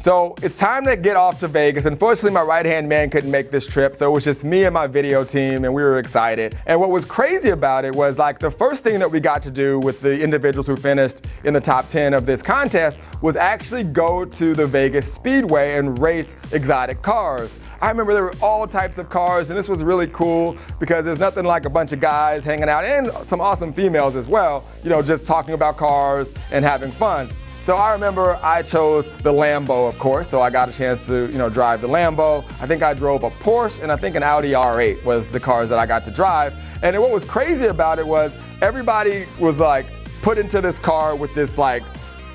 So it's time to get off to Vegas. Unfortunately, my right-hand man couldn't make this trip, so it was just me and my video team, and we were excited. And what was crazy about it was like the first thing that we got to do with the individuals who finished in the top 10 of this contest was actually go to the Vegas Speedway and race exotic cars. I remember there were all types of cars, and this was really cool because there's nothing like a bunch of guys hanging out and some awesome females as well, you know, just talking about cars and having fun. So I remember I chose the Lambo, of course, so I got a chance to, you know, drive the Lambo. I think I drove a Porsche, and I think an Audi R8 was the cars that I got to drive. And what was crazy about it was everybody was like put into this car with this like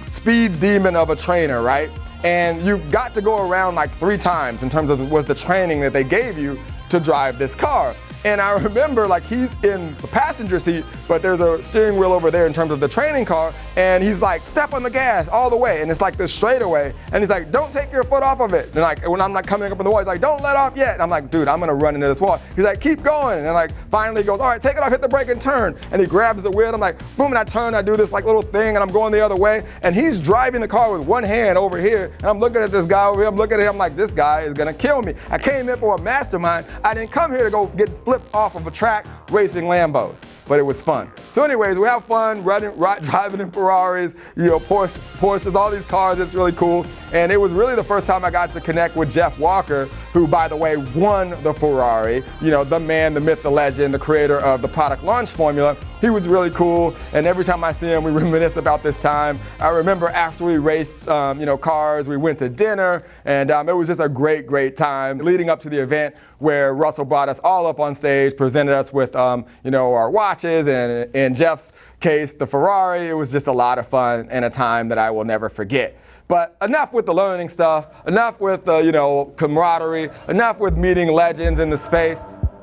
speed demon of a trainer, right? And you got to go around like 3 times in terms of was the training that they gave you to drive this car. And I remember like he's in the passenger seat, but there's a steering wheel over there in terms of the training car, and he's like, step on the gas all the way, and it's like this straightaway, and he's like, don't take your foot off of it. And like when I'm like coming up on the wall, he's like, don't let off yet. And I'm like, dude, I'm gonna run into this wall. He's like, keep going. And like finally he goes, all right, take it off, hit the brake and turn. And he grabs the wheel, I'm like, boom, and I turn, I do this like little thing, and I'm going the other way, and he's driving the car with one hand over here, and I'm looking at this guy over here, I'm looking at him, I'm like, this guy is gonna kill me. I came in for a mastermind. I didn't come here to go get flipped off of a track racing Lambos, but it was fun. So anyways, we have fun driving in Ferraris, you know, Porsches, all these cars. It's really cool. And it was really the first time I got to connect with Jeff Walker, who, by the way, won the Ferrari. You know, the man, the myth, the legend, the creator of the product launch formula. He was really cool, and every time I see him, we reminisce about this time. I remember after we raced, you know, cars, we went to dinner, and it was just a great, great time leading up to the event where Russell brought us all up on stage, presented us with, you know, our watches, and in Jeff's case, the Ferrari. It was just a lot of fun and a time that I will never forget. But enough with the learning stuff, enough with the, you know, camaraderie, enough with meeting legends in the space.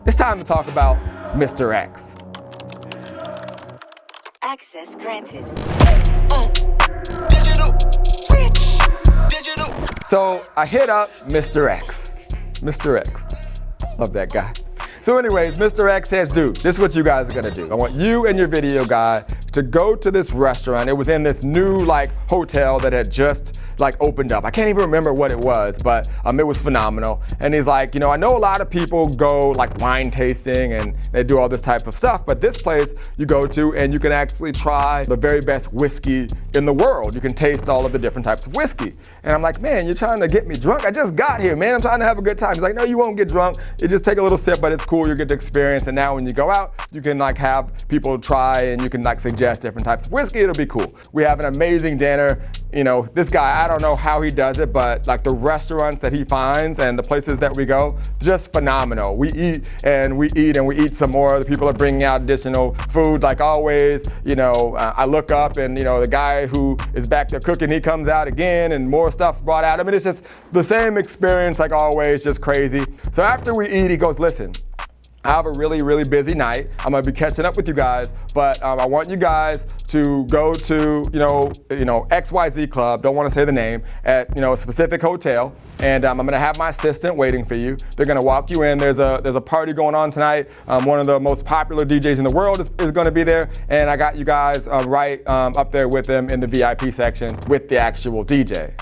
It's time to talk about Mr. X. Access granted. Digital. So I hit up Mr. X. Mr. X. Love that guy. So anyways, Mr. X says, dude, this is what you guys are gonna do. I want you and your video guy to go to this restaurant. It was in this new like hotel that had just like opened up. I can't even remember what it was, but it was phenomenal. And he's like, you know, I know a lot of people go like wine tasting and they do all this type of stuff, but this place you go to and you can actually try the very best whiskey in the world. You can taste all of the different types of whiskey. And I'm like, man, you're trying to get me drunk? I just got here, man. I'm trying to have a good time. He's like, no, you won't get drunk. You just take a little sip, but it's cool. You get the experience. And now when you go out, you can like have people try and you can like suggest different types of whiskey. It'll be cool. We have an amazing dinner. You know, this guy, I don't know how he does it, but like the restaurants that he finds and the places that we go, just phenomenal. We eat and we eat and we eat some more. The people are bringing out additional food like always. You know, I look up and, you know, the guy who is back there cooking, he comes out again and more stuff's brought out. I mean, it's just the same experience like always, just crazy. So after we eat, he goes, listen, I have a really, really busy night. I'm gonna be catching up with you guys, but I want you guys to go to, you know, XYZ Club, don't wanna say the name, at, you know, a specific hotel, and I'm gonna have my assistant waiting for you. They're gonna walk you in. There's a party going on tonight. One of the most popular DJs in the world is gonna be there, and I got you guys right up there with them in the VIP section with the actual DJ.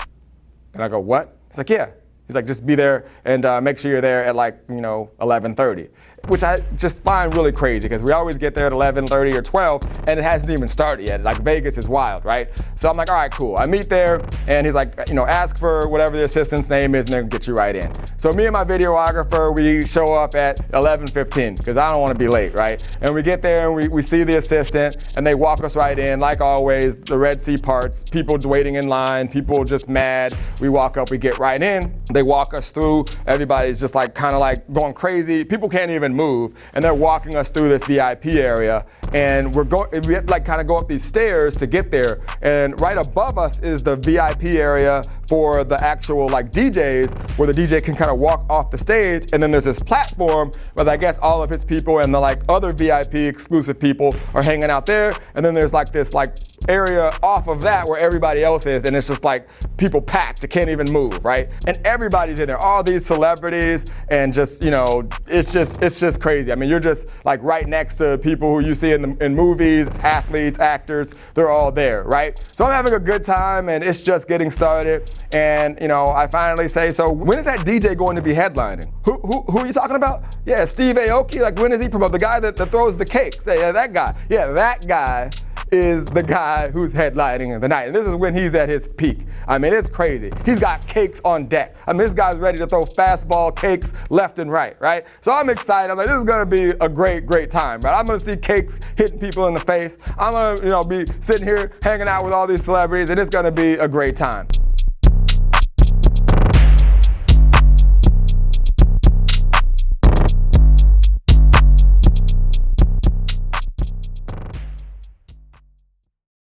And I go, what? He's like, yeah. He's like, just be there and make sure you're there at like, you know, 11:30. Which I just find really crazy because we always get there at 11:30 or 12 and it hasn't even started yet. Like Vegas is wild, right? So I'm like, all right, cool. I meet there and he's like, you know, ask for whatever the assistant's name is and they'll get you right in. So me and my videographer, we show up at 11:15 because I don't want to be late, right? And we get there and we see the assistant and they walk us right in. Like always, the Red Sea parts, people waiting in line, people just mad. We walk up, we get right in. They walk us through. Everybody's just like kind of like going crazy. People can't even move, and they're walking us through this VIP area, and we have to like kind of go up these stairs to get there, and right above us is the VIP area for the actual like DJs, where the DJ can kind of walk off the stage, and then there's this platform where I guess all of his people and the like other VIP exclusive people are hanging out there, and then there's like this like area off of that where everybody else is, and it's just like people packed, you can't even move, right? And everybody's in there, all these celebrities, and just, you know, it's just crazy. I mean, you're just like right next to people who you see in movies, athletes, actors, they're all there, right? So I'm having a good time, and it's just getting started. And, you know, I finally say, so when is that DJ going to be headlining? Who are you talking about? Yeah, Steve Aoki, like when is he promoting? The guy that throws the cakes, yeah, that guy. Yeah, that guy is the guy who's headlining the night. And this is when he's at his peak. I mean, it's crazy. He's got cakes on deck. I mean, this guy's ready to throw fastball cakes left and right, right? So I'm excited. I'm like, this is gonna be a great, great time, right? I'm gonna see cakes hitting people in the face. I'm gonna, you know, be sitting here hanging out with all these celebrities, and it's gonna be a great time.